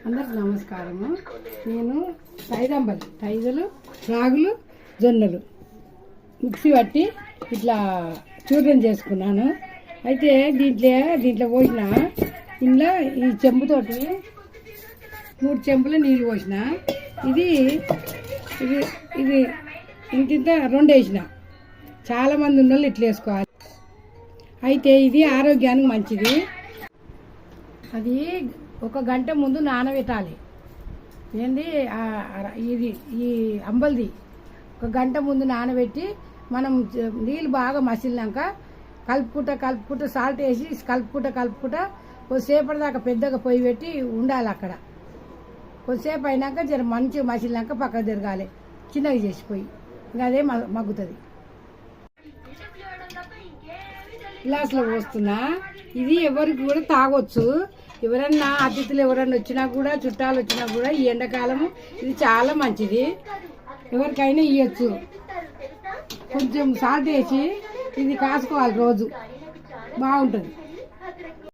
అందరికి నమస్కారము. నేను టైజలు రాగులు జొన్నలు మిక్సీ పట్టి ఇట్లా చూర్ణం చేసుకున్నాను. అయితే దీంట్లో పోసిన ఇంట్లో ఈ చెంబుతోటి 3 చెంబులు నీళ్ళు పోసిన. ఇది ఇది ఇది ఇంత 2 వేసిన. చాలామంది ఉన్న వాళ్ళు ఇట్లా వేసుకోవాలి. అయితే ఇది ఆరోగ్యానికి మంచిది. అది 1 గంట ముందు నానబెట్టాలి. ఇది ఈ అంబలిది 1 గంట ముందు నానబెట్టి మనం నీళ్ళు బాగా మసిలినాక కలుపుకుంటా సాల్ట్ వేసి కలుపుకుంటా కొద్దిసేపటి దాకా పెద్దగా పొయ్యి పెట్టి ఉండాలి. అక్కడ కొద్దిసేపు అయినాక జర మంచిగా మసిలినాక పక్కకు తిరగాలి. చిన్నగా చేసిపోయి ఇంకా అదే మగ్గుతుంది. గ్లాసులో పోస్తున్నా. ఇది ఎవరికి కూడా తాగొచ్చు. ఎవరన్నా అతిథులు వచ్చినా కూడా చుట్టాలు వచ్చినా కూడా ఈ ఎండాకాలము ఇది చాలా మంచిది. ఎవరికైనా ఇవ్వచ్చు. కొంచెం సాల్ట్ వేసి ఇది కాసుకోవాలి. రోజు బాగుంటుంది.